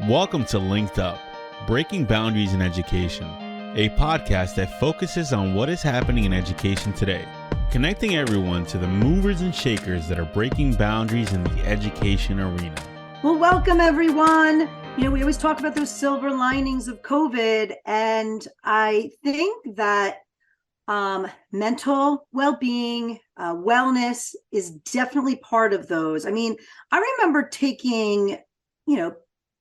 Welcome to LinkedUp, Breaking Boundaries in Education, a podcast that focuses on what is happening in education today, connecting everyone to the movers and shakers that are breaking boundaries in the education arena. Well, welcome everyone. We always talk about those silver linings of COVID, and I think that mental well-being, wellness is definitely part of those. I mean, I remember taking,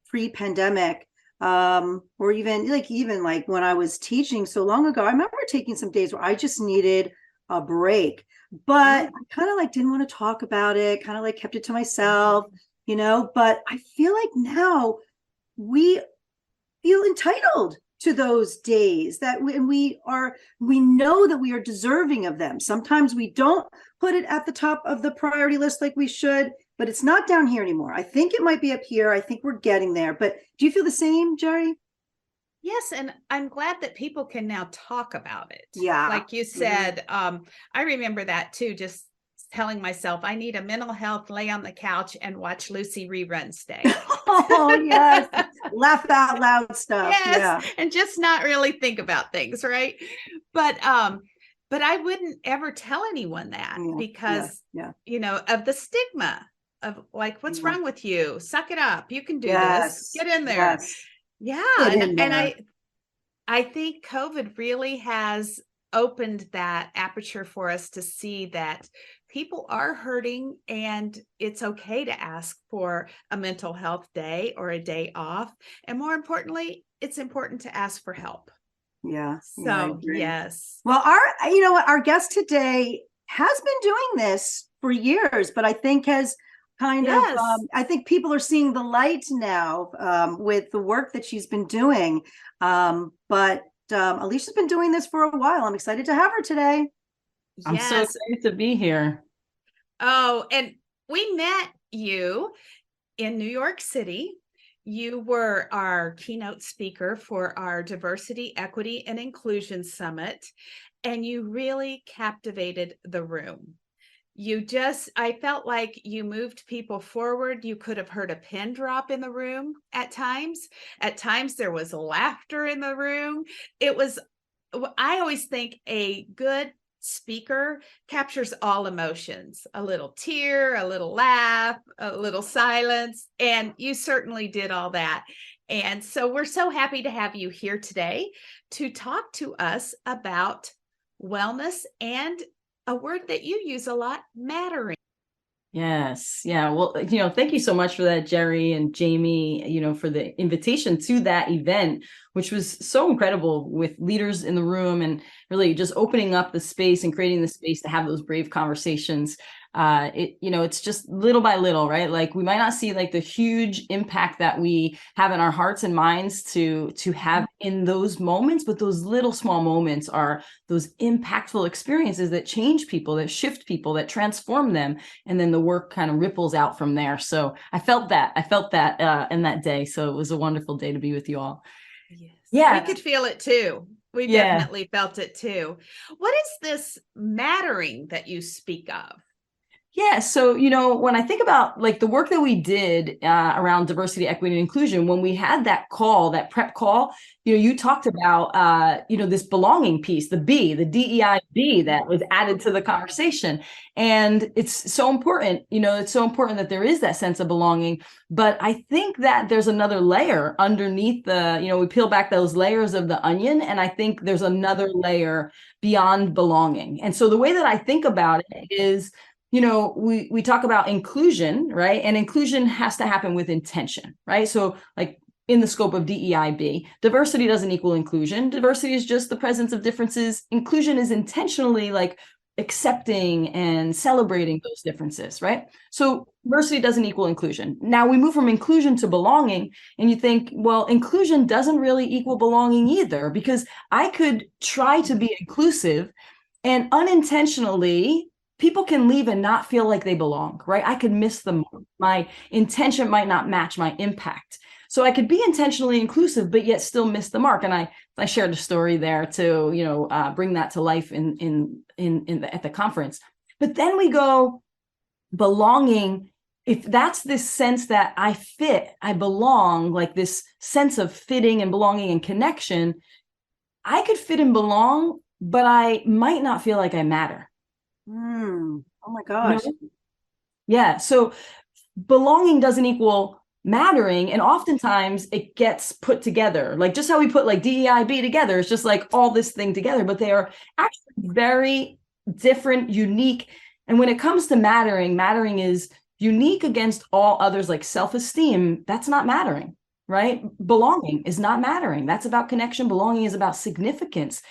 pre-pandemic, or even like when I was teaching so long ago, I remember taking some days where I just needed a break, but I kind of didn't want to talk about it, kind of kept it to myself, but I feel like now we feel entitled to those days, that we know that we are deserving of them. Sometimes we don't put it at the top of the priority list like we should, but it's not down here anymore. I think it might be up here. I think we're getting there. But do you feel the same, Jerri? Yes, and I'm glad that people can now talk about it. Yeah. Like you said, I remember that too, just telling myself I need a mental health, lay on the couch and watch Lucy reruns day. Oh, yes. Laugh out loud stuff. Yes, yeah. And just not really think about things, right? But I wouldn't ever tell anyone that because, of the stigma of what's wrong with you? Suck it up. You can do this. Get in there. Yes. Yeah. And I think COVID really has opened that aperture for us to see that people are hurting and it's okay to ask for a mental health day or a day off. And more importantly, it's important to ask for help. Yeah. So, yes. Well, our guest today has been doing this for years, but I think has I think people are seeing the light now with the work that she's been doing. But Alisha's been doing this for a while. I'm excited to have her today. I'm so excited to be here. Oh, and we met you in New York City. You were our keynote speaker for our Diversity, Equity, and Inclusion Summit, and you really captivated the room. I felt like you moved people forward. You could have heard a pin drop in the room at times. At times there was laughter in the room. I always think a good speaker captures all emotions, a little tear, a little laugh, a little silence, and you certainly did all that. And so we're so happy to have you here today to talk to us about wellness and a word that you use a lot, mattering. Yes. Yeah. Well, thank you so much for that, Jerri and Jamie, for the invitation to that event, which was so incredible with leaders in the room and really just opening up the space and creating the space to have those brave conversations. It's just little by little, right? Like we might not see the huge impact that we have in our hearts and minds to have in those moments, but those little small moments are those impactful experiences that change people, that shift people, that transform them. And then the work kind of ripples out from there. So I felt that in that day. So it was a wonderful day to be with you all. Yes. Yeah. We could feel it too. We definitely felt it too. What is this mattering that you speak of? Yeah. So, when I think about the work that we did around diversity, equity, and inclusion, when we had that call, that prep call, you talked about, this belonging piece, the DEI-B that was added to the conversation. And it's so important, it's so important that there is that sense of belonging. But I think that there's another layer underneath we peel back those layers of the onion. And I think there's another layer beyond belonging. And so the way that I think about it is, we talk about inclusion, right? And inclusion has to happen with intention, right? So in the scope of DEI-B, diversity doesn't equal inclusion. Diversity is just the presence of differences. Inclusion is intentionally accepting and celebrating those differences, right? So diversity doesn't equal inclusion. Now we move from inclusion to belonging, and you think, well, inclusion doesn't really equal belonging either, because I could try to be inclusive and unintentionally people can leave and not feel like they belong, right? I could miss the mark. My intention might not match my impact. So I could be intentionally inclusive, but yet still miss the mark. And I shared a story there to, bring that to life at the conference. But then we go, belonging if that's this sense that I fit, I belong, like this sense of fitting and belonging and connection, I could fit and belong, but I might not feel like I matter. Oh my gosh. Yeah. So belonging doesn't equal mattering. And oftentimes it gets put together, like just how we put like DEIB together. It's just like all this thing together, but they are actually very different, unique. And when it comes to mattering, mattering is unique against all others, like self-esteem. That's not mattering, right? Belonging is not mattering. That's about connection. Belonging is about significance.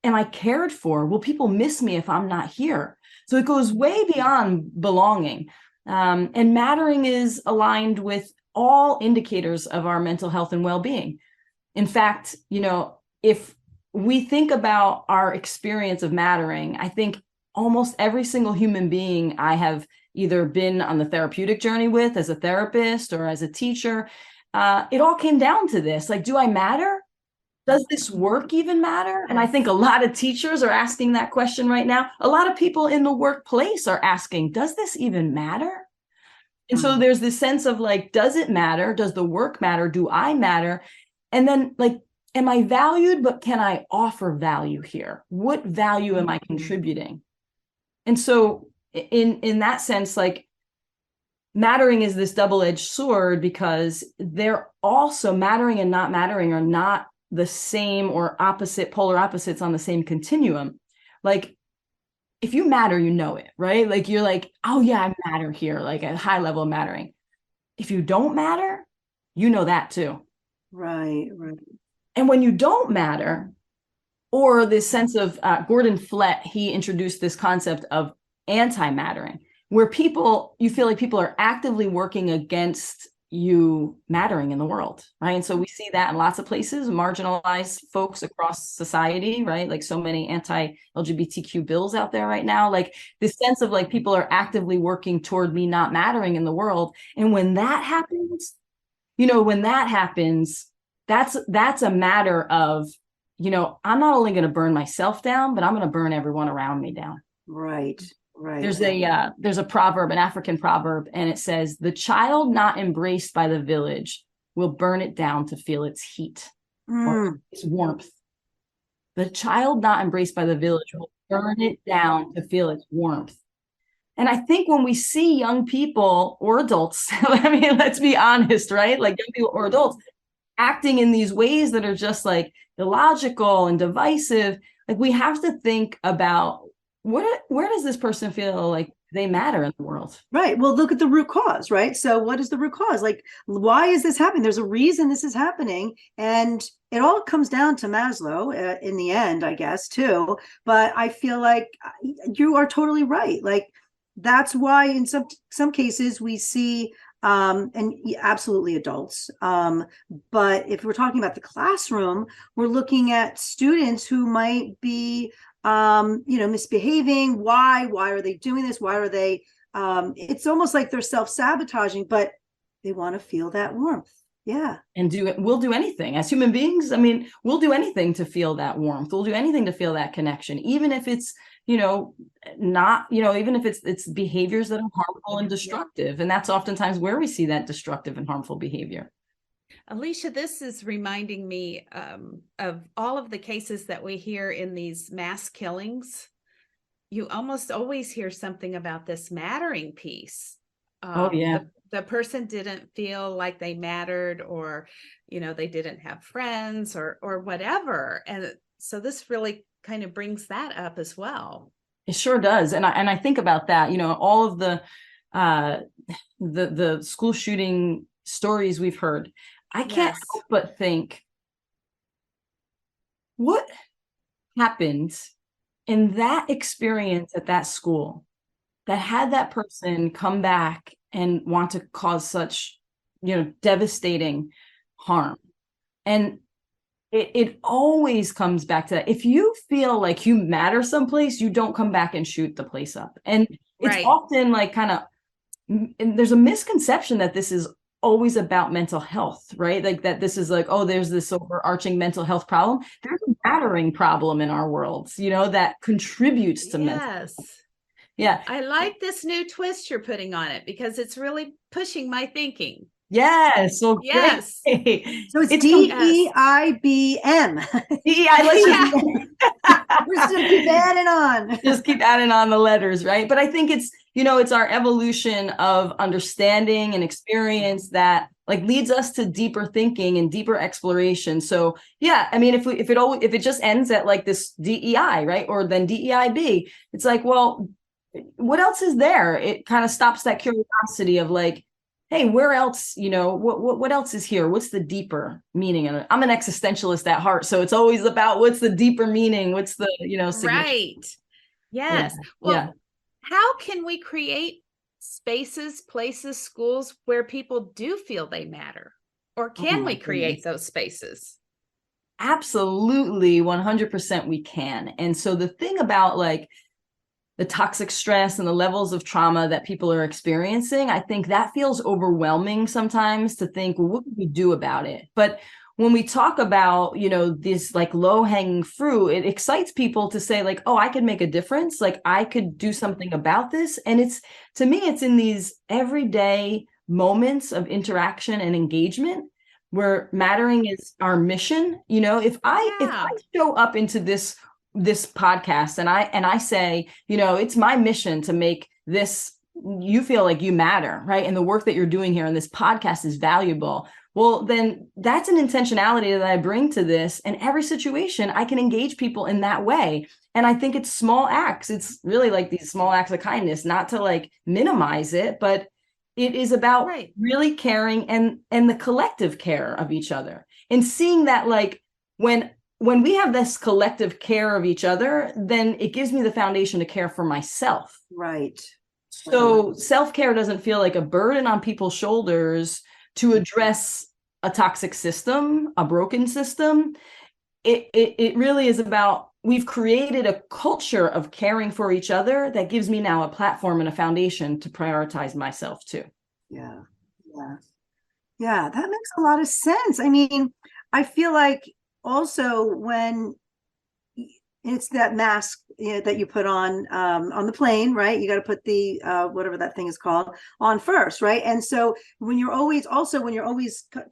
Am I cared for? Will people miss me if I'm not here? So it goes way beyond belonging. And mattering is aligned with all indicators of our mental health and well-being. In fact, if we think about our experience of mattering, I think almost every single human being I have either been on the therapeutic journey with as a therapist or as a teacher, it all came down to this. Like, do I matter? Does this work even matter? And I think a lot of teachers are asking that question right now. A lot of people in the workplace are asking, does this even matter? And so there's this sense of like, does it matter? Does the work matter? Do I matter? And then like, am I valued, but can I offer value here? What value am I contributing? And so in that sense, like mattering is this double-edged sword, because they're also mattering and not mattering are not the same or opposite, polar opposites on the same continuum. Like if you matter, you know it, right? Like you're like, oh yeah, I matter here, like a high level of mattering. If you don't matter, you know that too. Right. And when you don't matter, or this sense of Gordon Flett, he introduced this concept of anti-mattering, where you feel like people are actively working against you mattering in the world, right? And so we see that in lots of places, marginalized folks across society, right? Like so many anti-LGBTQ bills out there right now, like this sense of like people are actively working toward me not mattering in the world. And when that happens, that's a matter of, I'm not only going to burn myself down, but I'm going to burn everyone around me down. Right. There's a proverb, an African proverb, and it says, the child not embraced by the village will burn it down to feel its heat or its warmth. The child not embraced by the village will burn it down to feel its warmth. And I think when we see young people or adults, I mean, let's be honest, right? Like young people or adults acting in these ways that are just like illogical and divisive, like we have to think about where does this person feel like they matter in the world? Right. Well, look at the root cause, right? So what is the root cause? Like, why is this happening? There's a reason this is happening. And it all comes down to Maslow in the end, I guess, too. But I feel like you are totally right. Like, that's why in some cases we see and absolutely adults. But if we're talking about the classroom, we're looking at students who might be misbehaving. Why are they doing this? Why are they it's almost like they're self-sabotaging, but they want to feel that warmth. Yeah. And we'll do anything as human beings. I mean, we'll do anything to feel that warmth. We'll do anything to feel that connection, even if it's, even if it's behaviors that are harmful and destructive. And that's oftentimes where we see that destructive and harmful behavior. Alisha, this is reminding me of all of the cases that we hear in these mass killings. You almost always hear something about this mattering piece. Oh, yeah. The person didn't feel like they mattered, or, they didn't have friends or whatever. And so this really kind of brings that up as well. It sure does. And I think about that, all of the school shooting stories we've heard. I can't help but think, what happened in that experience at that school that had that person come back and want to cause such, devastating harm? And it always comes back to that. If you feel like you matter someplace, you don't come back and shoot the place up. And it's often like there's a misconception that this is always about mental health, right? Like that this is like, oh, there's this overarching mental health problem. There's a mattering problem in our world, that contributes to mental health. Yeah. I like this new twist you're putting on it because it's really pushing my thinking. Yes. Well, Yes. great. So it's It's DEIBM. DEI. Let's Yeah. We're just gonna keep adding on. just keep adding on the letters, right? But I think it's, it's our evolution of understanding and experience that like leads us to deeper thinking and deeper exploration. So yeah, I mean, if it just ends at like this DEI, right? Or then DEIB, it's like, well, what else is there? It kind of stops that curiosity of like, hey, where else, what else is here? What's the deeper meaning? And I'm an existentialist at heart. So it's always about what's the deeper meaning? What's the, Right. Yes. Yeah. Well, Yeah. how can we create spaces, places, schools where people do feel they matter? Or can we create those spaces? Absolutely, 100% we can. And so the thing about like the toxic stress and the levels of trauma that people are experiencing, I think that feels overwhelming sometimes to think, well, what can we do about it? But when we talk about, this like low hanging fruit, it excites people to say like, oh, I could make a difference. Like I could do something about this. And to me, it's in these everyday moments of interaction and engagement where mattering is our mission. If I show up into this podcast and I say, it's my mission to make this, you feel like you matter, right? And the work that you're doing here and this podcast is valuable. Well, then that's an intentionality that I bring to this. And every situation I can engage people in that way. And I think it's small acts. It's really like these small acts of kindness, not to like minimize it, but it is about really caring and the collective care of each other and seeing that like when we have this collective care of each other, then it gives me the foundation to care for myself. Right. So self-care doesn't feel like a burden on people's shoulders to address a toxic system, a broken system. It really is about, we've created a culture of caring for each other that gives me now a platform and a foundation to prioritize myself too. Yeah. That makes a lot of sense. I mean, I feel like also when it's that mask that you put on the plane, right? You got to put the whatever that thing is called on first, right? And so when you're always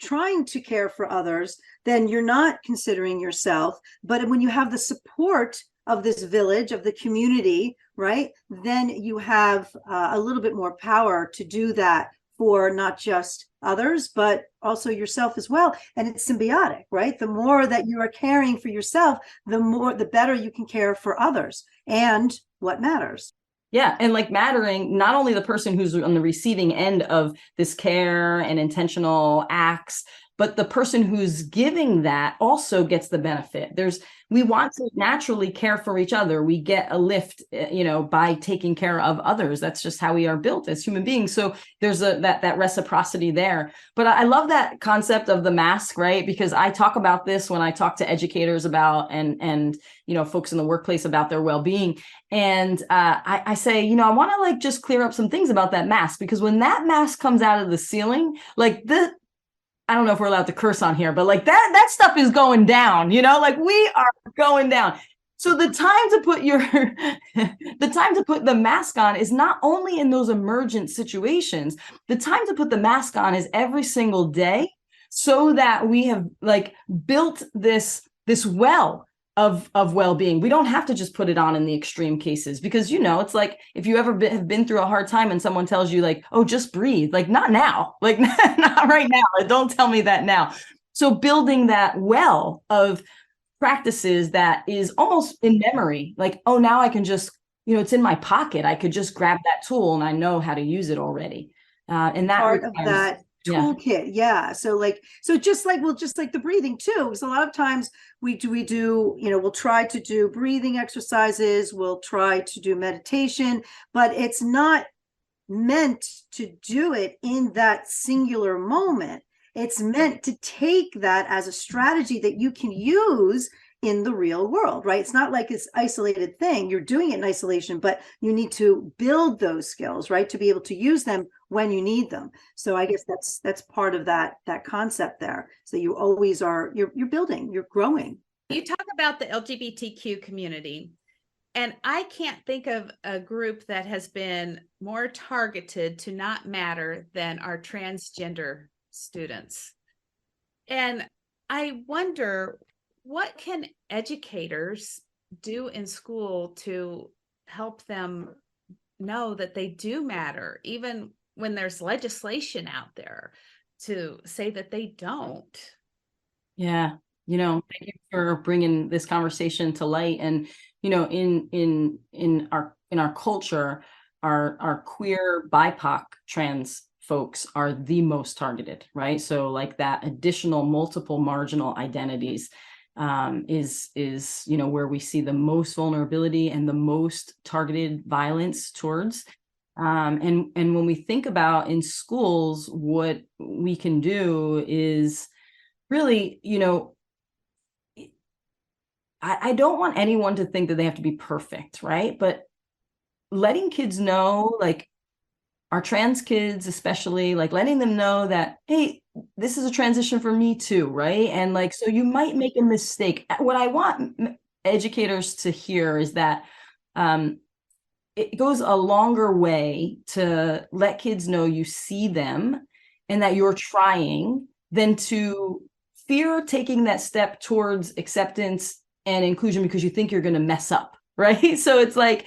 trying to care for others, then you're not considering yourself. But when you have the support of this village, of the community, right, then you have a little bit more power to do that for not just others, but also yourself as well. And it's symbiotic, right? The more that you are caring for yourself, the better you can care for others and what matters. Yeah. And like mattering, not only the person who's on the receiving end of this care and intentional acts, but the person who's giving that also gets the benefit. We want to naturally care for each other. We get a lift, by taking care of others. That's just how we are built as human beings. So there's that reciprocity there. But I love that concept of the mask, right? Because I talk about this when I talk to educators about and folks in the workplace about their well-being. And I say, I want to like just clear up some things about that mask, because when that mask comes out of the ceiling, like I don't know if we're allowed to curse on here, but like that stuff is going down, like we are going down. So the time to put the mask on is not only in those emergent situations. The time to put the mask on is every single day, so that we have like built this well of well-being. We don't have to just put it on in the extreme cases, because it's like if you ever have been through a hard time and someone tells you like, oh, just breathe, like not now, like not right now, don't tell me that now. So building that well of practices that is almost in memory, like, oh, now I can just, it's in my pocket, I could just grab that tool and I know how to use it already. And that part of that toolkit. Yeah. So just like the breathing too, because a lot of times we do, we'll try to do breathing exercises, we'll try to do meditation, but it's not meant to do it in that singular moment. It's meant to take that as a strategy that you can use in the real world, right? It's not like it's isolated thing. You're doing it in isolation, but you need to build those skills, right, to be able to use them when you need them. So I guess that's part of that concept there. So you always are, you're building, you're growing. You talk about the LGBTQ community, And I can't think of a group that has been more targeted to not matter than our transgender students. And I wonder, what can educators do in school to help them know that they do matter, even when there's legislation out there to say that they don't? Yeah. Thank you for bringing this conversation to light. And, in our culture, our queer BIPOC trans folks are the most targeted, right? So like that additional multiple marginal identities is where we see the most vulnerability and the most targeted violence towards. And when we think about in schools, what we can do is really, I don't want anyone to think that they have to be perfect, right? But letting kids know, like our trans kids, especially, like letting them know that, hey, this is a transition for me too, right? And like, so you might make a mistake. What I want educators to hear is that it goes a longer way to let kids know you see them and that you're trying than to fear taking that step towards acceptance and inclusion because you think you're going to mess up, right? So it's like,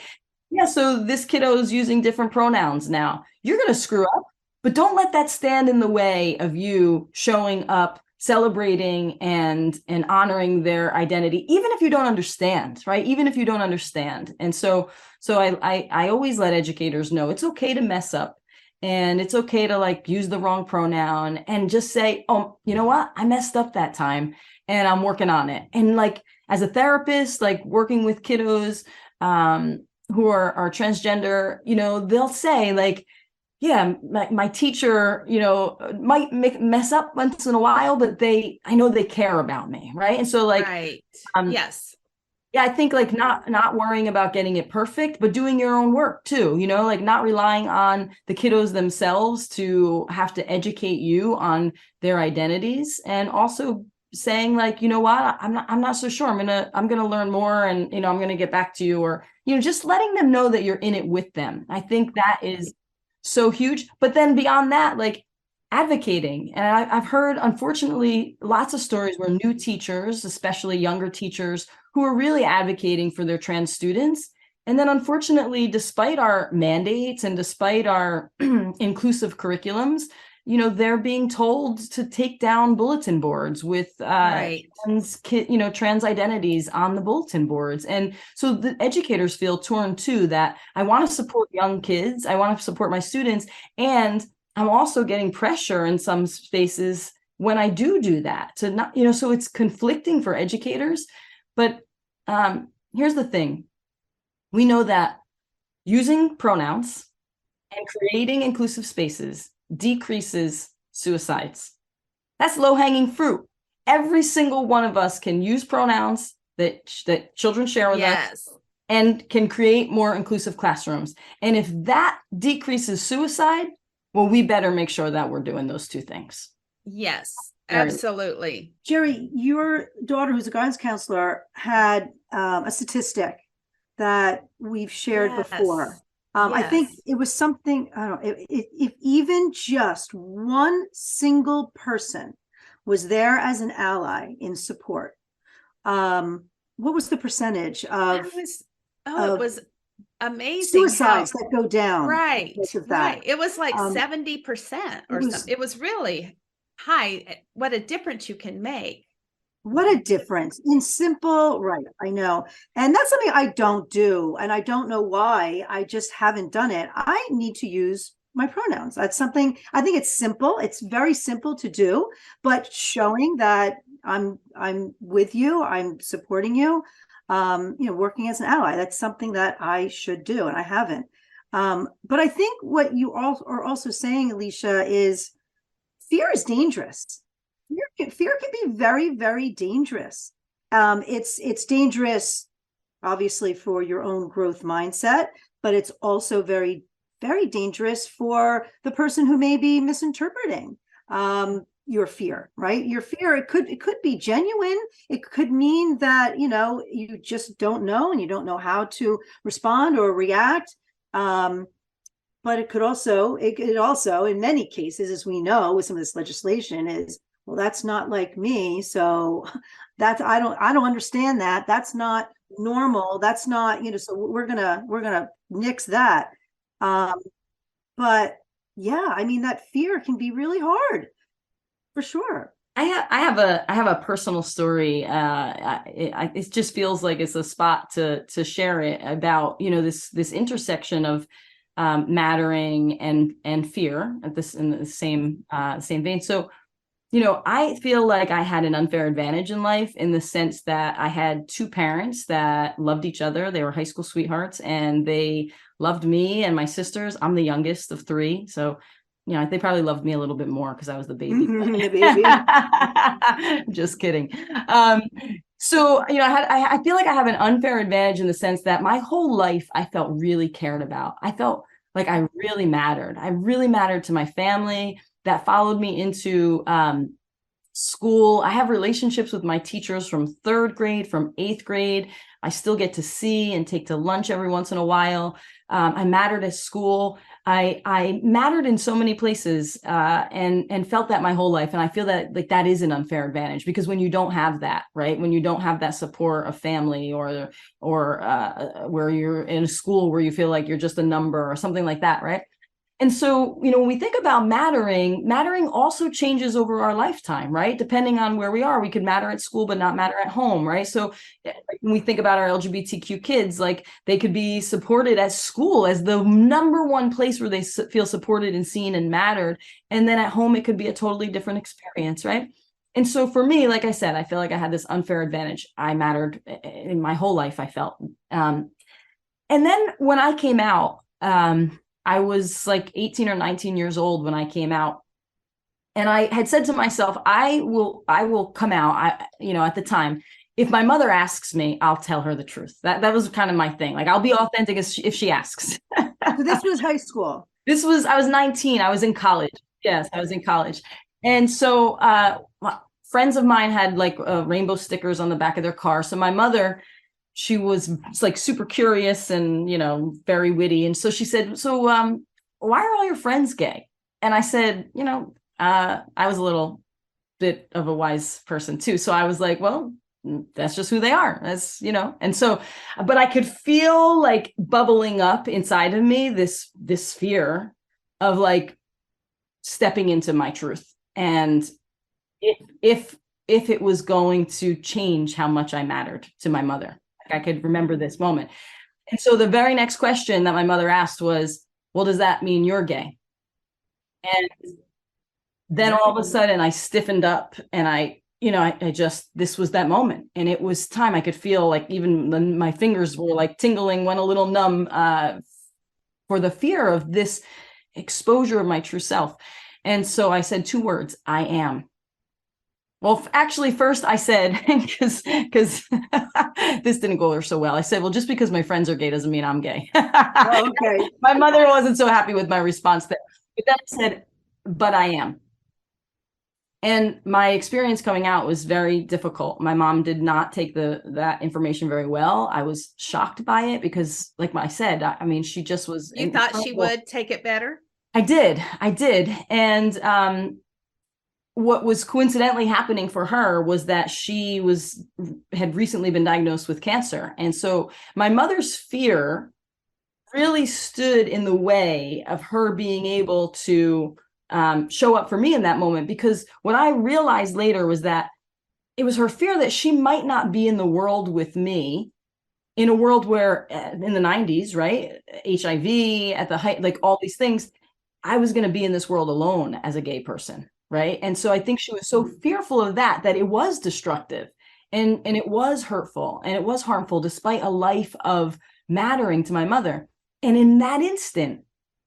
yeah, so this kiddo is using different pronouns now. You're going to screw up, but don't let that stand in the way of you showing up, celebrating and honoring their identity, even if you don't understand, right? Even if you don't understand. And so I always let educators know it's okay to mess up. And it's okay to like use the wrong pronoun and just say, oh, you know what? I messed up that time and I'm working on it. And like, as a therapist, like working with kiddos who are transgender, they'll say like, yeah, my teacher, might mess up once in a while, but I know they care about me. Right. And so like, Right. Yes. Yeah, I think like not worrying about getting it perfect, but doing your own work too, like not relying on the kiddos themselves to have to educate you on their identities, and also saying like, you know what, I'm not so sure. I'm gonna learn more, and I'm gonna get back to you, or just letting them know that you're in it with them. I think that is so huge. But then beyond that, like advocating. And I've heard, unfortunately, lots of stories where new teachers, especially younger teachers, who are really advocating for their trans students. And then unfortunately, despite our mandates and despite our inclusive curriculums, they're being told to take down bulletin boards with Right. trans identities on the bulletin boards. And so the educators feel torn too, that I want to support young kids, I want to support my students, and I'm also getting pressure in some spaces when I do that to not, so it's conflicting for educators. But here's the thing. We know that using pronouns and creating inclusive spaces decreases suicides. That's low-hanging fruit. Every single one of us can use pronouns that children share with us and can create more inclusive classrooms. And if that decreases suicide, well, we better make sure that we're doing those two things. Yes, absolutely. Jerri, your daughter, who's a guidance counselor, had a statistic that we've shared before. I think it was something, I don't know, if even just one single person was there as an ally in support, what was the percentage of it was amazing. Suicides that go down. Right. Of that. Right. It was like 70% or something. It was really high. What a difference you can make. What a difference in simple, right? I know. And that's something I don't do. And I don't know why. I just haven't done it. I need to use my pronouns. That's something, I think it's simple. It's very simple to do, but showing that I'm with you, I'm supporting you, working as an ally, that's something that I should do. And I haven't. But I think what you all are also saying, Alisha, is fear is dangerous. Fear can be very, very dangerous. It's dangerous, obviously, for your own growth mindset, but it's also very, very dangerous for the person who may be misinterpreting. your fear, right? Your fear, it could be genuine. It could mean that, you just don't know and you don't know how to respond or react. But it could also, in many cases, as we know with some of this legislation, is, well, that's not like me. So I don't understand that. That's not normal. That's not, so we're gonna nix that. But yeah, I mean, that fear can be really hard, for sure. I have a personal story. It just feels like it's a spot to share it about, this intersection of mattering and fear in the same vein. So, I feel like I had an unfair advantage in life in the sense that I had two parents that loved each other. They were high school sweethearts and they loved me and my sisters. I'm the youngest of three. So, they probably loved me a little bit more because I was the baby. The baby. Just kidding. So, I feel like I have an unfair advantage in the sense that my whole life I felt really cared about. I felt like I really mattered. I really mattered to my family that followed me into school. I have relationships with my teachers from 3rd grade, from 8th grade. I still get to see and take to lunch every once in a while. I mattered at school. I mattered in so many places and felt that my whole life. And I feel that that is an unfair advantage because when you don't have that, right? When you don't have that support of family or where you're in a school where you feel like you're just a number or something like that, right? And so, when we think about mattering also changes over our lifetime, right? Depending on where we are, we could matter at school, but not matter at home, right? So when we think about our LGBTQ kids, like they could be supported at school as the number one place where they feel supported and seen and mattered. And then at home, it could be a totally different experience, right? And so for me, like I said, I feel like I had this unfair advantage. I mattered in my whole life, I felt. And then when I came out, I was like 18 or 19 years old when I came out. And I had said to myself, I will come out. At the time, if my mother asks me, I'll tell her the truth. That was kind of my thing. Like, I'll be authentic if she asks. So this was high school. I was 19. I was in college. Yes, I was in college. And so friends of mine had like rainbow stickers on the back of their car. So my mother, she was like super curious and, very witty. And so she said, so why are all your friends gay? And I said, I was a little bit of a wise person too. So I was like, well, that's just who they are. That's, and so, but I could feel like bubbling up inside of me, this fear of like stepping into my truth. And if it was going to change how much I mattered to my mother. I could remember this moment. And so the very next question that my mother asked was, well, does that mean you're gay? And then all of a sudden I stiffened up and I just, this was that moment. And it was time. I could feel like even my fingers were like tingling, went a little numb for the fear of this exposure of my true self. And so I said 2 words, I am. Well, actually, first I said, because this didn't go over so well. I said, well, just because my friends are gay doesn't mean I'm gay. Oh, okay. My mother wasn't so happy with my response there. But then I said, but I am. And my experience coming out was very difficult. My mom did not take that information very well. I was shocked by it because, like I said, she just was. You thought she would take it better? I did. And what was coincidentally happening for her was that she had recently been diagnosed with cancer. And so my mother's fear really stood in the way of her being able to show up for me in that moment, because what I realized later was that it was her fear that she might not be in the world with me, in a world where in the 90s, right, HIV at the height, like all these things, I was going to be in this world alone as a gay person. Right. And so I think she was so fearful of that it was destructive and it was hurtful and it was harmful, despite a life of mattering to my mother. And in that instant,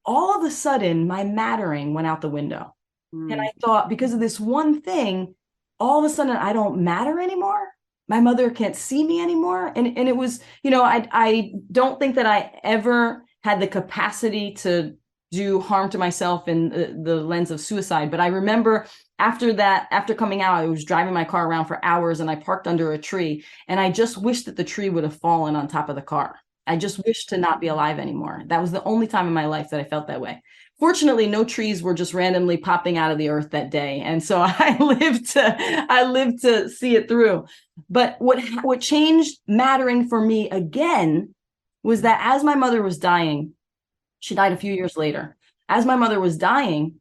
all of a sudden, my mattering went out the window. And I thought, because of this one thing, all of a sudden, I don't matter anymore. My mother can't see me anymore. And it was, I don't think that I ever had the capacity to do harm to myself in the lens of suicide. But I remember after coming out, I was driving my car around for hours, and I parked under a tree, and I just wished that the tree would have fallen on top of the car. I just wished to not be alive anymore. That was the only time in my life that I felt that way. Fortunately, no trees were just randomly popping out of the earth that day, and so I lived to see it through. But what changed mattering for me again was that as my mother was dying, she died a few years later. As my mother was dying,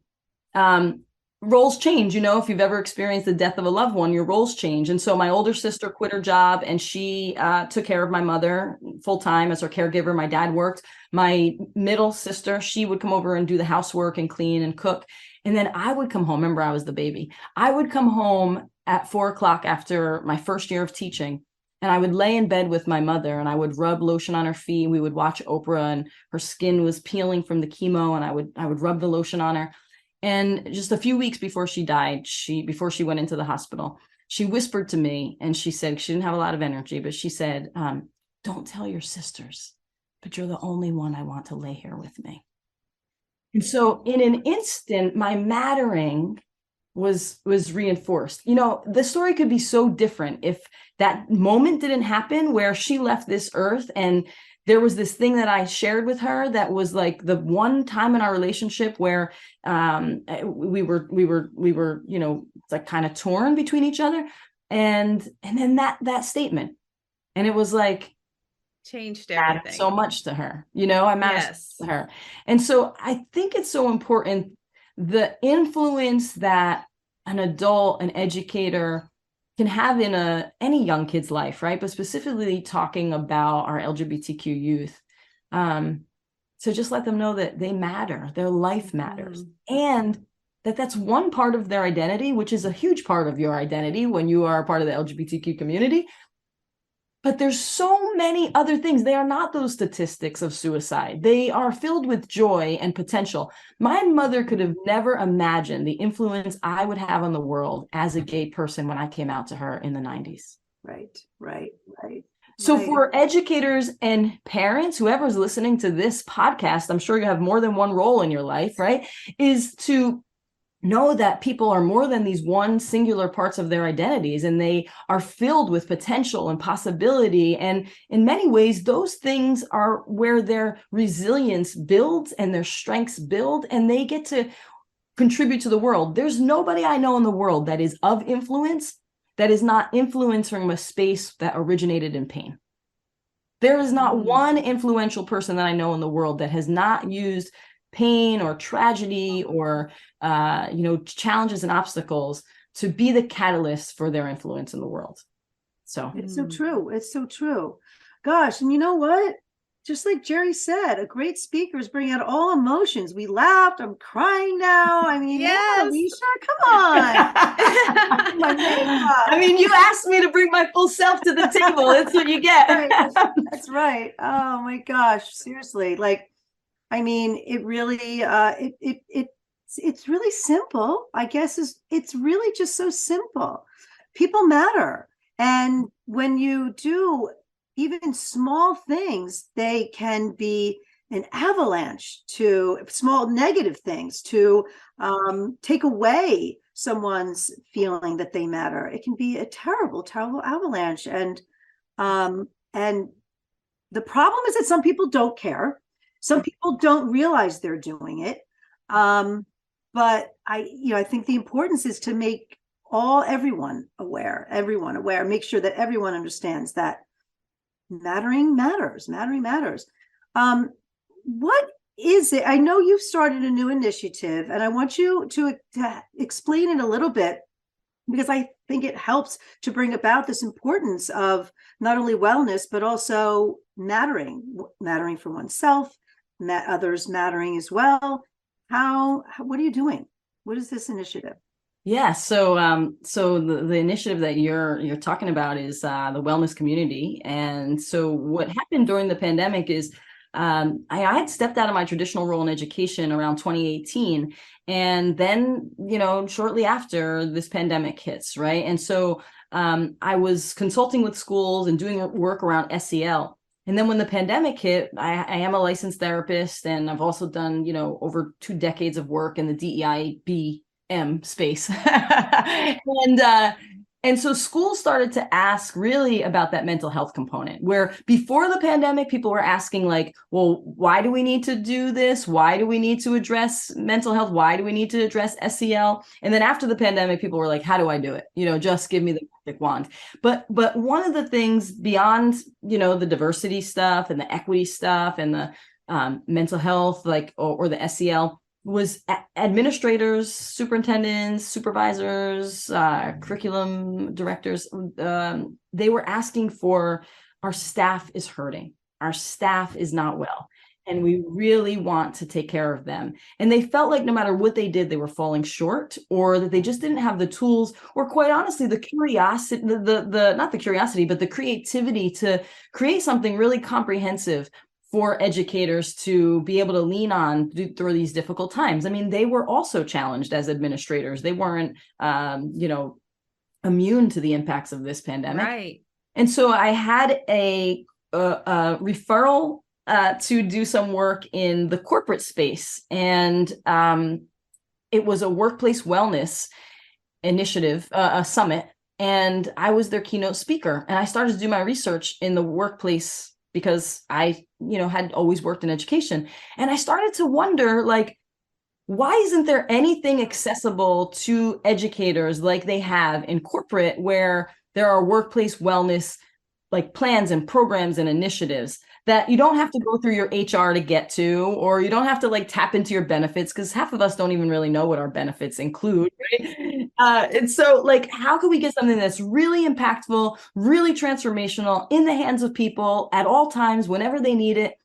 roles change. If you've ever experienced the death of a loved one, your roles change. And so my older sister quit her job, and she took care of my mother full time as her caregiver. My dad worked. My middle sister, she would come over and do the housework and clean and cook. And then I would come home. Remember, I was the baby. I would come home at 4:00 after my first year of teaching, and I would lay in bed with my mother, and I would rub lotion on her feet. We would watch Oprah, and her skin was peeling from the chemo, and I would rub the lotion on her. And just a few weeks before she died, before she went into the hospital, she whispered to me, and she said, she didn't have a lot of energy, but she said, don't tell your sisters, but you're the only one I want to lay here with me. And so in an instant, my mattering was reinforced. The story could be so different if that moment didn't happen where she left this earth, and there was this thing that I shared with her that was like the one time in our relationship where we were like kind of torn between each other, and then that statement, and it was like changed everything so much to her. I mattered to her, and so I think it's so important, the influence that an adult, an educator can have in any young kid's life, right? But specifically talking about our LGBTQ youth. So just let them know that they matter, their life matters, and that's one part of their identity, which is a huge part of your identity when you are a part of the LGBTQ community. But there's so many other things. They are not those statistics of suicide. They are filled with joy and potential. My mother could have never imagined the influence I would have on the world as a gay person when I came out to her in the 90s. Right. So for educators and parents, whoever's listening to this podcast, I'm sure you have more than one role in your life, right? Is to know that people are more than these one singular parts of their identities, and they are filled with potential and possibility. And in many ways, those things are where their resilience builds and their strengths build, and they get to contribute to the world. There's nobody I know in the world that is of influence that is not influencing from a space that originated in pain. There is not one influential person that I know in the world that has not used pain or tragedy or challenges and obstacles to be the catalyst for their influence in the world. So it's so true. Gosh, and you know what? Just like Jerri said, a great speaker is bringing out all emotions. We laughed. I'm crying now. I mean, yes. Alisha, come on. My makeup. I mean, you asked me to bring my full self to the table. That's what you get. That's right. Oh my gosh, seriously. I mean, it really, it's really simple. I guess it's really just so simple. People matter, and when you do even small things, they can be an avalanche to small negative things to take away someone's feeling that they matter. It can be a terrible, terrible avalanche, and the problem is that some people don't care. Some people don't realize they're doing it. But I think the importance is to make everyone aware, make sure that everyone understands that mattering matters. What is it? I know you've started a new initiative, and I want you to explain it a little bit, because I think it helps to bring about this importance of not only wellness, but also mattering for oneself, others mattering as well. What are you doing? What is this initiative? Yeah, so the initiative that you're talking about is the wellness community. And so what happened during the pandemic is I had stepped out of my traditional role in education around 2018, and then shortly after, this pandemic hits, right? And so I was consulting with schools and doing work around SEL. And then when the pandemic hit, I am a licensed therapist, and I've also done over 2 decades of work in the DEIB M space. And so schools started to ask really about that mental health component, where before the pandemic, people were asking like, well, why do we need to do this? Why do we need to address mental health? Why do we need to address SEL? And then after the pandemic, people were like, how do I do it? Just give me the magic wand. But one of the things beyond, the diversity stuff and the equity stuff and the mental health, like, or the SEL, was administrators, superintendents, supervisors, curriculum directors. They were asking for, our staff is hurting. Our staff is not well. And we really want to take care of them. And they felt like no matter what they did, they were falling short, or that they just didn't have the tools, or quite honestly, the curiosity, not the curiosity, but the creativity to create something really comprehensive for educators to be able to lean on through these difficult times. I mean, they were also challenged as administrators. They weren't, immune to the impacts of this pandemic. Right. And so I had a referral to do some work in the corporate space. And it was a workplace wellness initiative, a summit. And I was their keynote speaker. And I started to do my research in the workplace because I, had always worked in education. And I started to wonder, like, why isn't there anything accessible to educators like they have in corporate, where there are workplace wellness like plans and programs and initiatives that you don't have to go through your HR to get to, or you don't have to like tap into your benefits, because half of us don't even really know what our benefits include, right? And so like, how can we get something that's really impactful, really transformational in the hands of people at all times, whenever they need it?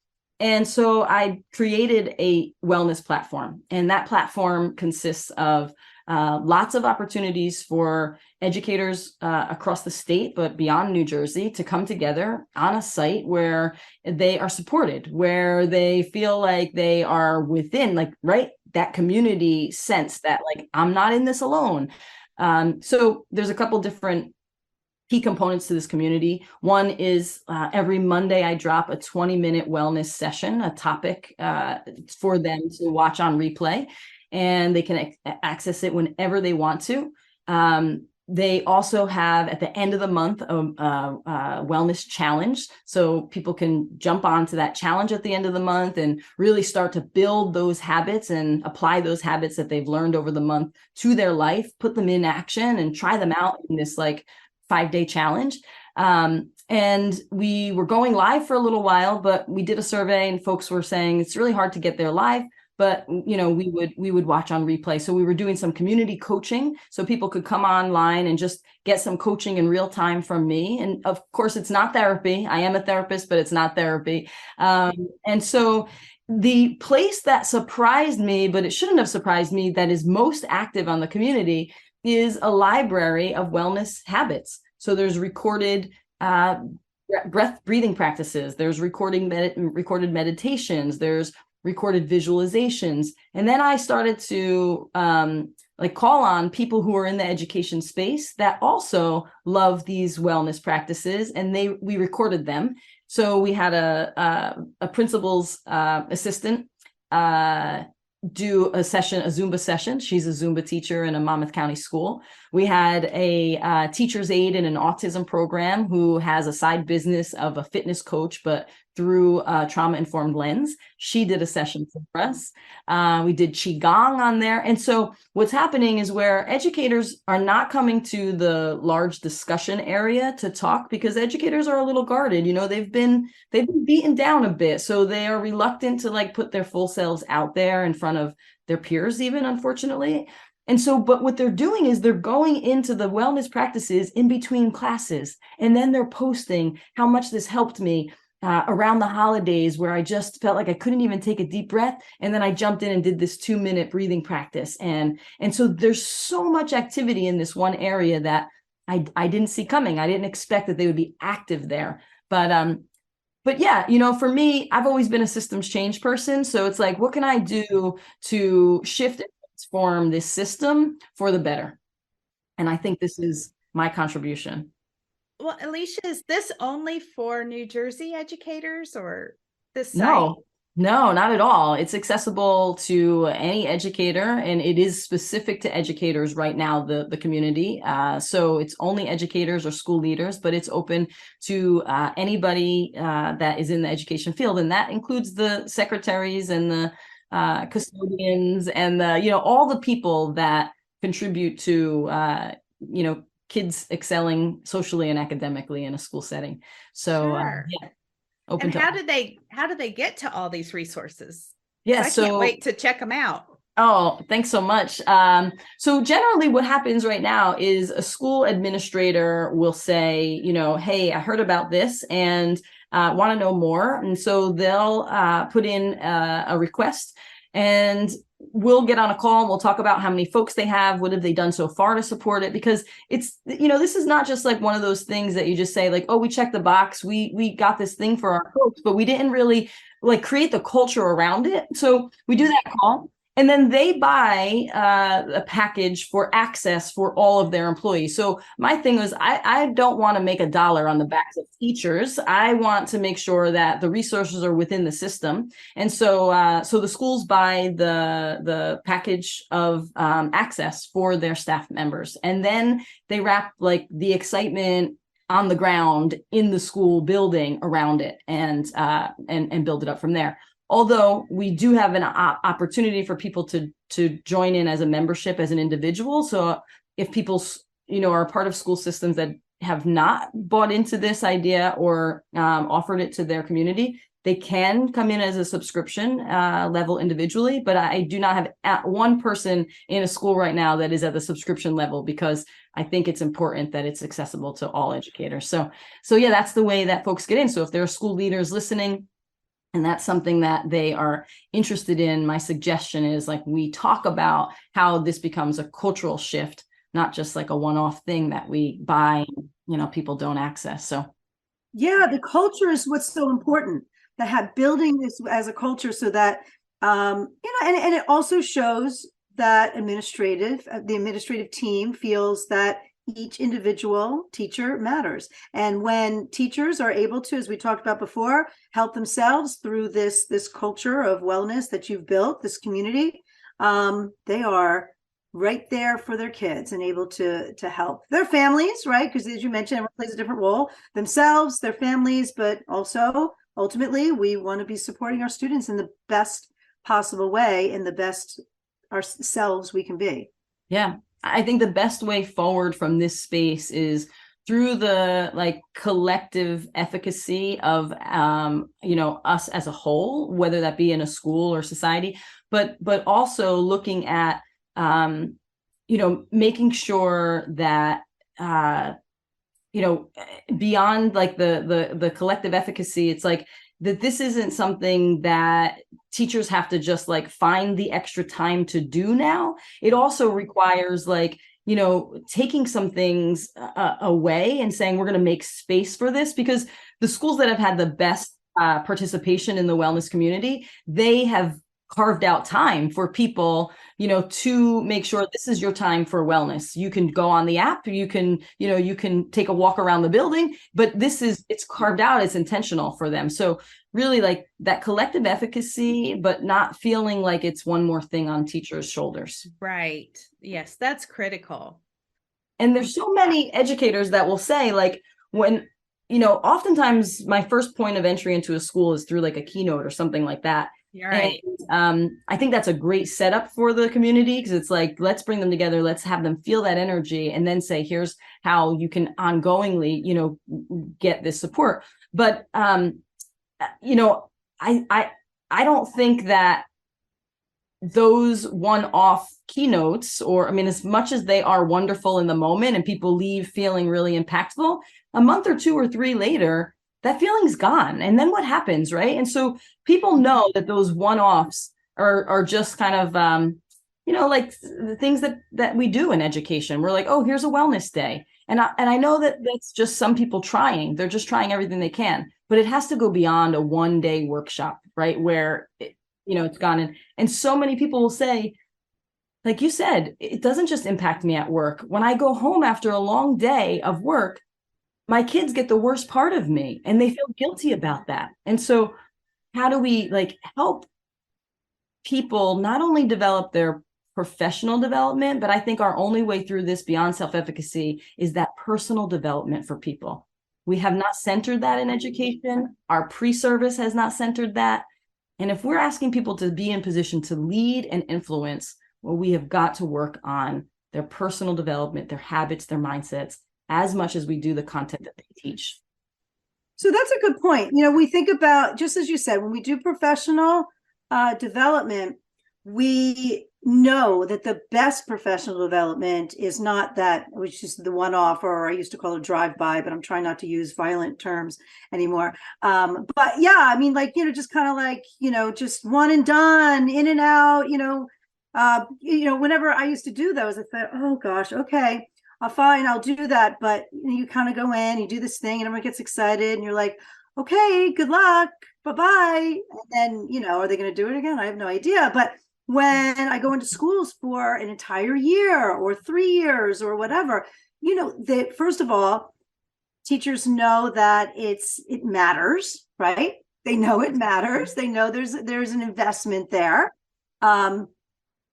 And so I created a wellness platform, and that platform consists of lots of opportunities for educators across the state, but beyond New Jersey, to come together on a site where they are supported, where they feel like they are within, like, right, that community sense that like, I'm not in this alone. So there's a couple different key components to this community. One is every Monday I drop a 20-minute wellness session, a topic for them to watch on replay, and they can access it whenever they want to. They also have, at the end of the month, a wellness challenge. So people can jump onto that challenge at the end of the month and really start to build those habits and apply those habits that they've learned over the month to their life, put them in action and try them out in this like 5-day challenge. And we were going live for a little while, but we did a survey and folks were saying it's really hard to get there live, but we would watch on replay. So we were doing some community coaching so people could come online and just get some coaching in real time from me. And of course, it's not therapy. I am a therapist, but it's not therapy. And so the place that surprised me, but it shouldn't have surprised me, that is most active on the community is a library of wellness habits. So there's recorded breathing practices, there's recorded meditations, there's recorded visualizations. And then I started to call on people who are in the education space that also love these wellness practices, and we recorded them. So we had a principal's assistant do a Zumba session. She's a Zumba teacher in a Monmouth County school. We had a teacher's aide in an autism program who has a side business of a fitness coach, but through a trauma-informed lens. She did a session for us. We did Qigong on there. And so what's happening is, where educators are not coming to the large discussion area to talk, because educators are a little guarded, they've been beaten down a bit. So they are reluctant to like put their full selves out there in front of their peers, even, unfortunately. And so, but what they're doing is they're going into the wellness practices in between classes, and then they're posting how much this helped me around the holidays, where I just felt like I couldn't even take a deep breath. And then I jumped in and did this 2-minute breathing practice. And so there's so much activity in this one area that I didn't see coming. I didn't expect that they would be active there. But yeah, for me, I've always been a systems change person. So it's like, what can I do to shift and transform this system for the better? And I think this is my contribution. Well, Alisha, is this only for New Jersey educators, or this site? No, No, not at all. It's accessible to any educator, and it is specific to educators right now, the community. So it's only educators or school leaders, but it's open to anybody that is in the education field. And that includes the secretaries and the custodians and all the people that contribute to, kids excelling socially and academically in a school setting. So Sure. yeah. Open And to how do they get to all these resources? yeah, I can't wait to check them out. Oh, thanks so much. So generally what happens right now is a school administrator will say, hey, I heard about this and want to know more. And so they'll put in a request, and we'll get on a call and we'll talk about how many folks they have, what have they done so far to support it, because it's, this is not just like one of those things that you just say like, oh, we checked the box, we got this thing for our folks, but we didn't really like create the culture around it. So we do that call. And then they buy a package for access for all of their employees. So my thing was, I don't want to make a dollar on the backs of teachers. I want to make sure that the resources are within the system. And so the schools buy the package of access for their staff members. And then they wrap like the excitement on the ground in the school building around it and build it up from there. Although we do have an opportunity for people to join in as a membership as an individual. So if people, are a part of school systems that have not bought into this idea or offered it to their community, they can come in as a subscription level individually. But I do not have one person in a school right now that is at the subscription level, because I think it's important that it's accessible to all educators. So yeah, that's the way that folks get in. So if there are school leaders listening, and that's something that they are interested in, my suggestion is like we talk about how this becomes a cultural shift, not just like a one-off thing that we buy, people don't access. So yeah, the culture is what's so important, that building this as a culture, so that and it also shows that the administrative team feels that each individual teacher matters. And when teachers are able to, as we talked about before, help themselves through this culture of wellness that you've built, this community, they are right there for their kids and able to help their families, right? Because as you mentioned, everyone plays a different role, themselves, their families, but also ultimately we want to be supporting our students in the best possible way, in the best ourselves we can be. Yeah. I think the best way forward from this space is through the like collective efficacy of us as a whole, whether that be in a school or society, but also looking at making sure that beyond like the collective efficacy, it's like that this isn't something that teachers have to just like find the extra time to do now. It also requires like, taking some things away and saying, we're going to make space for this, because the schools that have had the best participation in the wellness community, they have carved out time for people, to make sure this is your time for wellness. You can go on the app, you can take a walk around the building, but it's carved out, it's intentional for them. So really like that collective efficacy, but not feeling like it's one more thing on teachers' shoulders. Right. Yes, that's critical. And there's so many educators that will say like, when, oftentimes my first point of entry into a school is through like a keynote or something like that. Right. And I think that's a great setup for the community, because it's like, let's bring them together, let's have them feel that energy, and then say, here's how you can ongoingly, get this support. But I don't think that those one-off keynotes, or as much as they are wonderful in the moment and people leave feeling really impactful, a month or two or three later, that feeling's gone. And then what happens, right? And so people know that those one-offs are just kind of, like the things that we do in education. We're like, oh, here's a wellness day. And I know that that's just some people trying. They're just trying everything they can. But it has to go beyond a one-day workshop, right? Where, it's gone in. And so many people will say, like you said, it doesn't just impact me at work. When I go home after a long day of work, my kids get the worst part of me and they feel guilty about that. And so how do we like help people not only develop their professional development, but I think our only way through this beyond self-efficacy is that personal development for people. We have not centered that in education. Our pre-service has not centered that. And if we're asking people to be in position to lead and influence, well, we have got to work on their personal development, their habits, their mindsets, as much as we do the content that they teach. So that's a good point. We think about, just as you said, when we do professional development, we know that the best professional development is not that, which is the one-off, or I used to call it drive-by, but I'm trying not to use violent terms anymore. But yeah, I mean, like, just kind of like, just one and done, in and out, whenever I used to do those, I thought, oh gosh, okay, fine, I'll do that. But you kind of go in, you do this thing, and everyone gets excited, and you're like, okay, good luck, bye-bye. And then, are they going to do it again? I have no idea. But when I go into schools for an entire year or 3 years or whatever, that first of all, teachers know that it matters, right? They know it matters. They know there's an investment there. And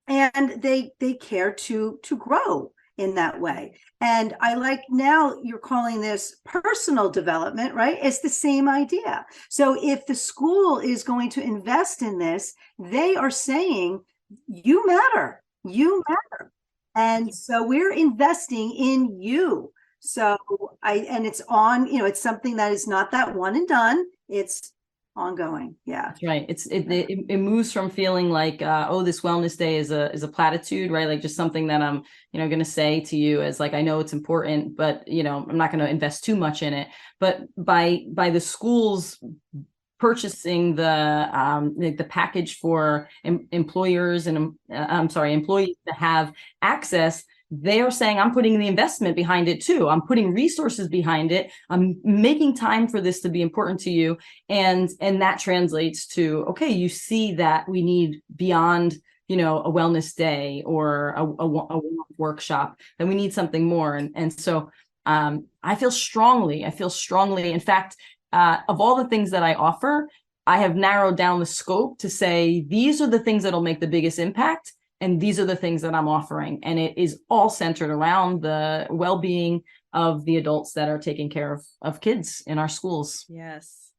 they care to grow in that way. And I like, now you're calling this personal development, right? It's the same idea. So if the school is going to invest in this, they are saying, you matter. And so we're investing in you. So it's on, it's something that is not that one and done. It's ongoing. Yeah, that's right. It moves from feeling like this wellness day is a platitude, right? Like just something that I'm going to say to you as like, I know it's important, but I'm not going to invest too much in it. But by the schools purchasing the package for employers and employees to have access, they are saying, I'm putting the investment behind it too. I'm putting resources behind it. I'm making time for this to be important to you. And that translates to, okay, you see that we need beyond, a wellness day or a workshop, that we need something more. And so I feel strongly, in fact, of all the things that I offer, I have narrowed down the scope to say, these are the things that'll make the biggest impact. And these are the things that I'm offering. And it is all centered around the well-being of the adults that are taking care of kids in our schools. Yes.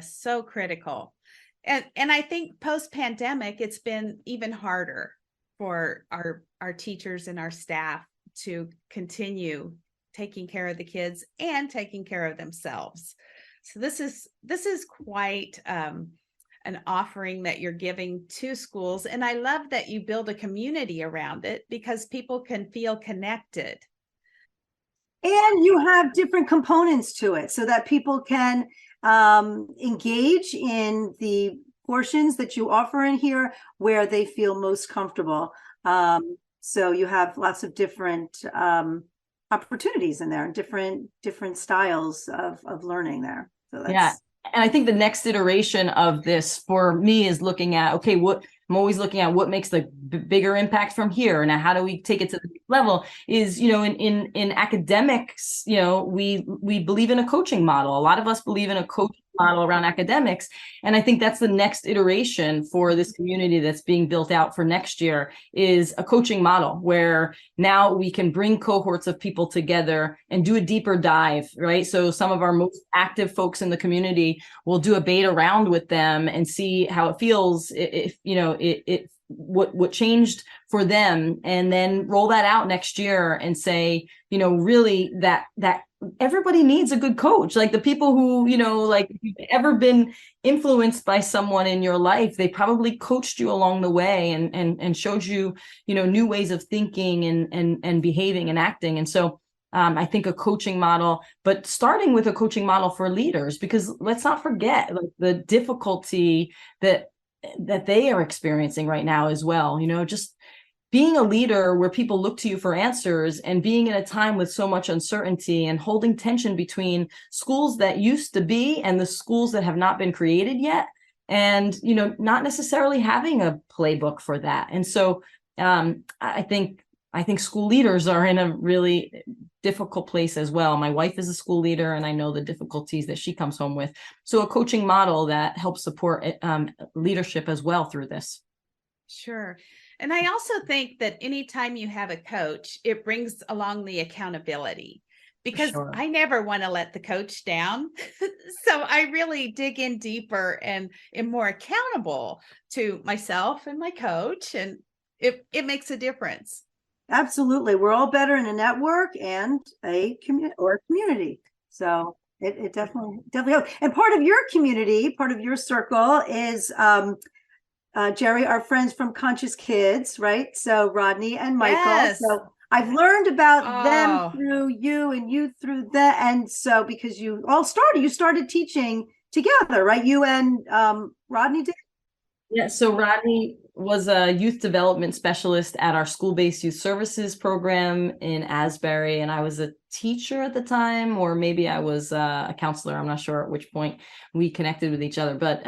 So critical. And I think post-pandemic, it's been even harder for our teachers and our staff to continue taking care of the kids and taking care of themselves. So this is quite an offering that you're giving to schools. And I love that you build a community around it, because people can feel connected. And you have different components to it so that people can engage in the portions that you offer in here where they feel most comfortable. So you have lots of different opportunities in there, different styles of learning there. So that's, And I think the next iteration of this for me is looking at, okay, I'm always looking at what makes the bigger impact from here. Now, how do we take it to the next level? Is, in academics, we believe in a coaching model. A lot of us believe in a coaching model around academics. And I think that's the next iteration for this community that's being built out for next year, is a coaching model where now we can bring cohorts of people together and do a deeper dive, right? So some of our most active folks in the community will do a beta round with them and see how it feels, if what changed for them, and then roll that out next year and say, really that everybody needs a good coach. Like the people who, like if you've ever been influenced by someone in your life, they probably coached you along the way and showed you, new ways of thinking and behaving and acting. And so I think a coaching model, but starting with a coaching model for leaders, because let's not forget like the difficulty that they are experiencing right now as well. Just being a leader where people look to you for answers, and being in a time with so much uncertainty and holding tension between schools that used to be and the schools that have not been created yet. And, not necessarily having a playbook for that. And so I think I think school leaders are in a really difficult place as well. My wife is a school leader, and I know the difficulties that she comes home with. So a coaching model that helps support leadership as well through this. Sure. And I also think that anytime you have a coach, it brings along the accountability, because Sure. I never want to let the coach down. So I really dig in deeper and am more accountable to myself and my coach, and it makes a difference. Absolutely. We're all better in a network and a community. So it definitely helps. And part of your community, part of your circle is Jerri, our friends from Conscious Kids, right? So Rodney and Michael. Yes. So I've learned about them Oh. through you and you through them. And so because you started teaching together, right? You and Rodney did? Yeah, so Rodney was a youth development specialist at our school-based youth services program in Asbury, and I was a teacher at the time, or maybe I was a counselor. I'm not sure at which point we connected with each other, but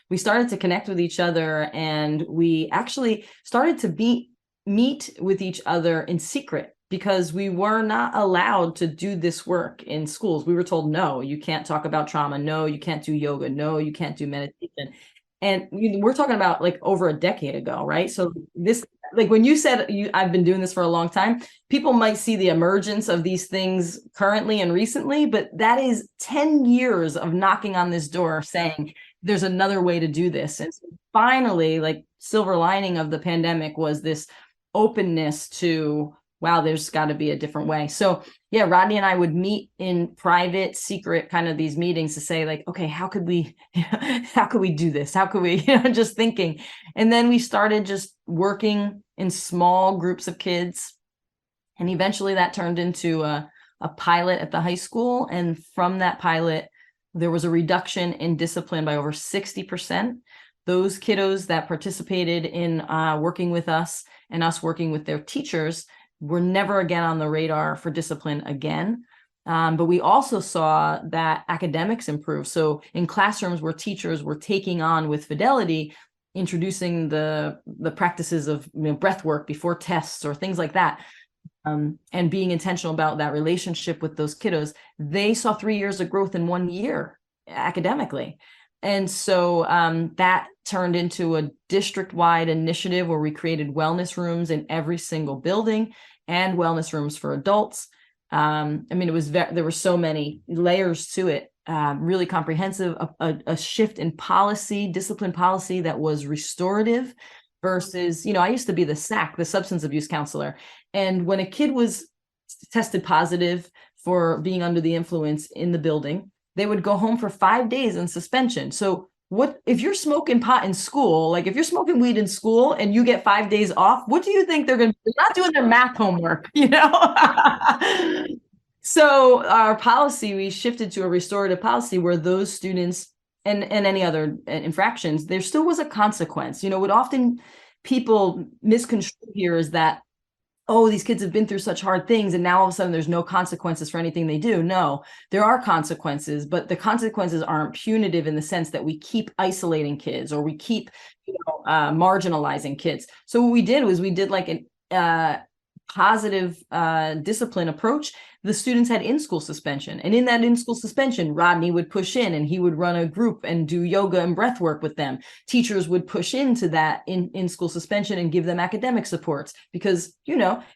we started to connect with each other, and we actually started to meet with each other in secret, because we were not allowed to do this work in schools. We were told, no, you can't talk about trauma. No, you can't do yoga. No, you can't do meditation. And we're talking about like over a decade ago, right? So this, like when you said I've been doing this for a long time, people might see the emergence of these things currently and recently, but that is 10 years of knocking on this door saying there's another way to do this. And so finally, like silver lining of the pandemic was this openness to, wow, there's got to be a different way. So yeah, Rodney and I would meet in private, secret kind of these meetings to say like, okay, how could we do this? How could we, just thinking. And then we started just working in small groups of kids. And eventually that turned into a pilot at the high school. And from that pilot, there was a reduction in discipline by over 60%. Those kiddos that participated in working with us and us working with their teachers were never again on the radar for discipline again. But we also saw that academics improved. So in classrooms where teachers were taking on with fidelity, introducing the practices of breath work before tests or things like that, and being intentional about that relationship with those kiddos, they saw 3 years of growth in 1 year academically. And so that turned into a district-wide initiative where we created wellness rooms in every single building and wellness rooms for adults. It was there were so many layers to it, really comprehensive, a shift in policy, discipline policy that was restorative versus, I used to be the SAC, the substance abuse counselor. And when a kid was tested positive for being under the influence in the building, they would go home for 5 days in suspension. So what if you're smoking pot in school, like if you're smoking weed in school and you get 5 days off, what do you think they're going to do? They're not doing their math homework, So our policy, we shifted to a restorative policy where those students and any other infractions, there still was a consequence. What often people misconstrue here is that, oh, these kids have been through such hard things and now all of a sudden there's no consequences for anything they do. No, there are consequences, but the consequences aren't punitive in the sense that we keep isolating kids or we keep marginalizing kids. So what we did was we did like an positive discipline approach. The students had in-school suspension, and in that in-school suspension, Rodney would push in and he would run a group and do yoga and breath work with them. Teachers would push into that in-school suspension and give them academic supports because,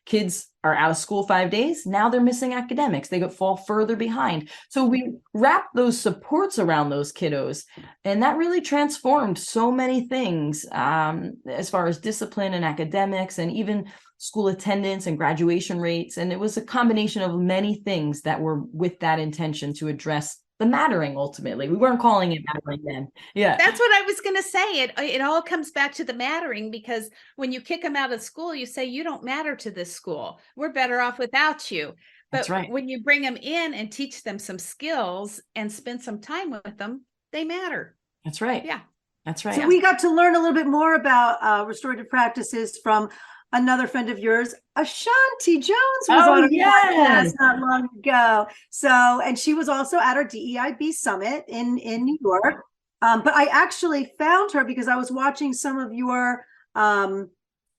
kids are out of school 5 days. Now they're missing academics. They fall further behind. So we wrapped those supports around those kiddos, and that really transformed so many things as far as discipline and academics and even school attendance and graduation rates. And it was a combination of many things that were with that intention to address the mattering. Ultimately, we weren't calling it mattering then. Yeah, that's what I was going to say. It all comes back to the mattering, because when you kick them out of school, you say, you don't matter to this school. We're better off without you. But that's right. When you bring them in and teach them some skills and spend some time with them, they matter. That's right. Yeah, that's right. So we got to learn a little bit more about restorative practices from another friend of yours, Ashanti Jones, was on a podcast not long ago. So, and she was also at our DEIB summit in New York. But I actually found her because I was watching some of your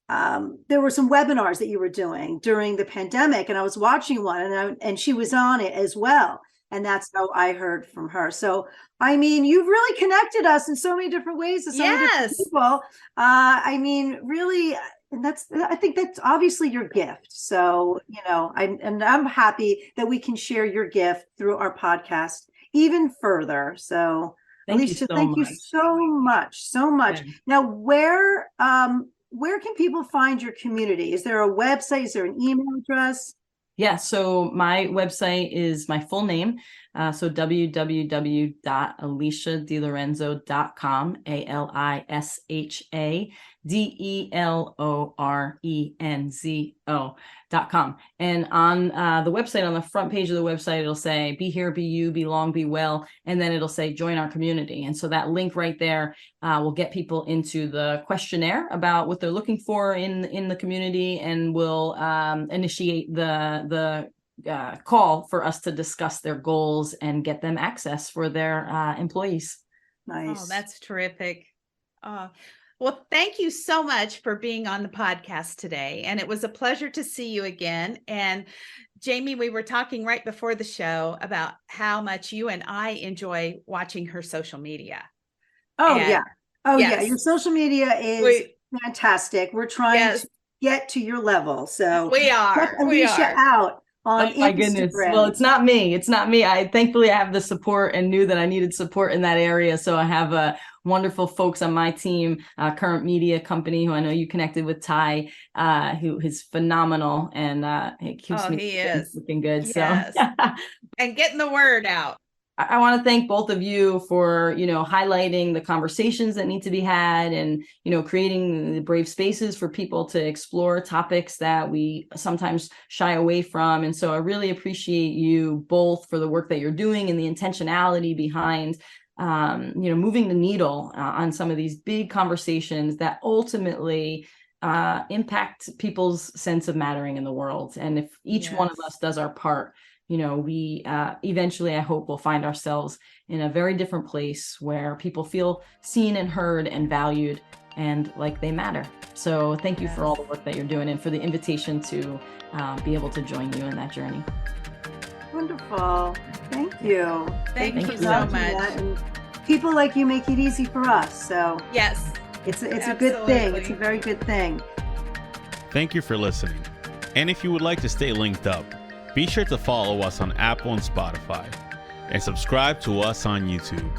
there were some webinars that you were doing during the pandemic, and I was watching one, and she was on it as well. And that's how I heard from her. So, I mean, you've really connected us in so many different ways to so many different people. I mean, really, and I think that's obviously your gift. So, I'm happy that we can share your gift through our podcast even further. So, Alisha, thank you so much. Yeah. Now, where can people find your community? Is there a website? Is there an email address? Yeah, so my website is my full name. So www.alishadelerenzo.com, ALISHADELORENZO.com. And on the website, on the front page of the website, it'll say, be here, be you, belong, be well. And then it'll say, join our community. And so that link right there will get people into the questionnaire about what they're looking for in the community, and will initiate the call for us to discuss their goals and get them access for their employees. Nice. Oh, that's terrific. Well, thank you so much for being on the podcast today. And it was a pleasure to see you again. And Jamie, we were talking right before the show about how much you and I enjoy watching her social media. Yeah. Your social media is fantastic. We're trying to get to your level. So we are. Check Alisha out on my goodness. Well, it's not me. Thankfully I have the support, and knew that I needed support in that area. So I have wonderful folks on my team, Current Media Company, who I know you connected with, Ty, who is phenomenal, and it keeps me looking good. Yes. So and getting the word out. I want to thank both of you for, highlighting the conversations that need to be had, and, creating the brave spaces for people to explore topics that we sometimes shy away from. And so I really appreciate you both for the work that you're doing and the intentionality behind, moving the needle on some of these big conversations that ultimately impact people's sense of mattering in the world. And if each one of us does our part, we eventually, I hope, will find ourselves in a very different place where people feel seen and heard and valued and like they matter. So thank you for all the work that you're doing, and for the invitation to be able to join you in that journey. Wonderful. Thank you. Thank you so much. And people like you make it easy for us. So yes, it's a good thing. It's a very good thing. Thank you for listening. And if you would like to stay linked up, be sure to follow us on Apple and Spotify, and subscribe to us on YouTube.